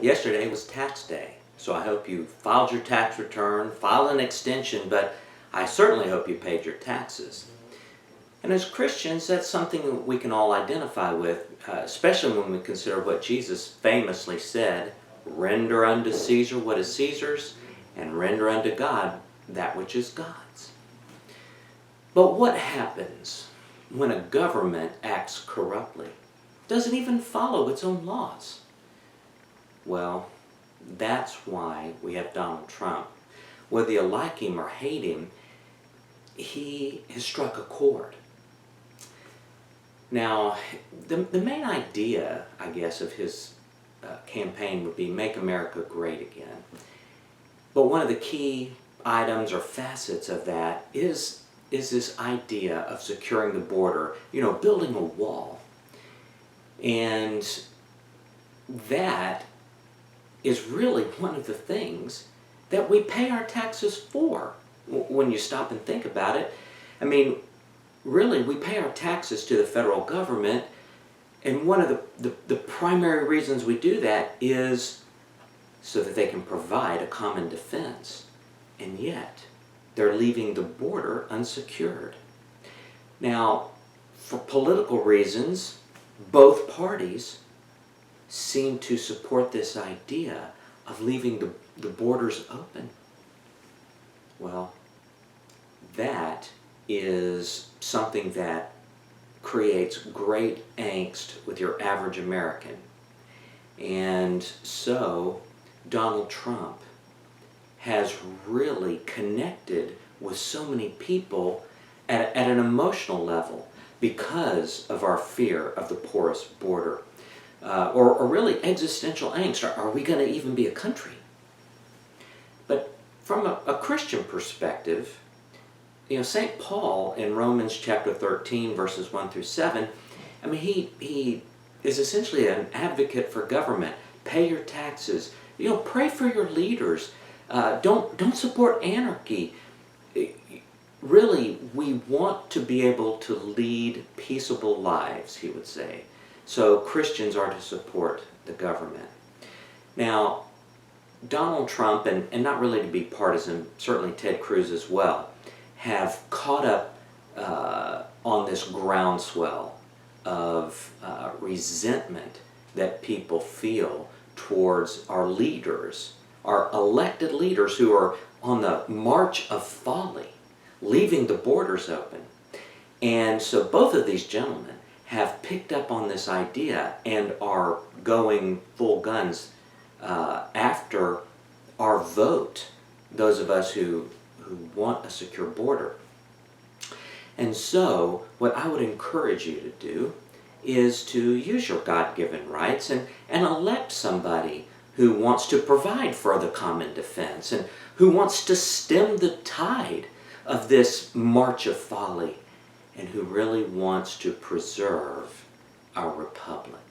Yesterday was tax day, so I hope you filed your tax return, filed an extension, but I certainly hope you paid your taxes. And as Christians, that's something that we can all identify with, especially when we consider what Jesus famously said, "Render unto Caesar what is Caesar's, and render unto God that which is God's." But what happens when a government acts corruptly? Doesn't even follow its own laws? Well, that's why we have Donald Trump. Whether you like him or hate him, he has struck a chord. Now, the main idea, I guess, of his campaign would be make America great again. But one of the key items or facets of that is this idea of securing the border, building a wall. And that is really one of the things that we pay our taxes for when you stop and think about it. I mean, really, we pay our taxes to the federal government, and one of the primary reasons we do that is so that they can provide a common defense. And yet, they're leaving the border unsecured. Now, for political reasons, both parties seem to support this idea of leaving the borders open. Well, that is something that creates great angst with your average American. And so Donald Trump has really connected with so many people at an emotional level because of our fear of the porous border. Or really existential angst. Are we going to even be a country? But from a Christian perspective, St. Paul in Romans chapter 13, verses 1 through 7, I mean, he is essentially an advocate for government. Pay your taxes. Pray for your leaders. Don't support anarchy. Really, we want to be able to lead peaceable lives, he would say. So Christians are to support the government. Now, Donald Trump, and not really to be partisan, certainly Ted Cruz as well, have caught up on this groundswell of resentment that people feel towards our leaders, our elected leaders who are on the march of folly, leaving the borders open. And so both of these gentlemen have picked up on this idea and are going full guns after our vote, those of us who want a secure border. And so what I would encourage you to do is to use your God-given rights and elect somebody who wants to provide for the common defense and who wants to stem the tide of this march of folly and who really wants to preserve our republic.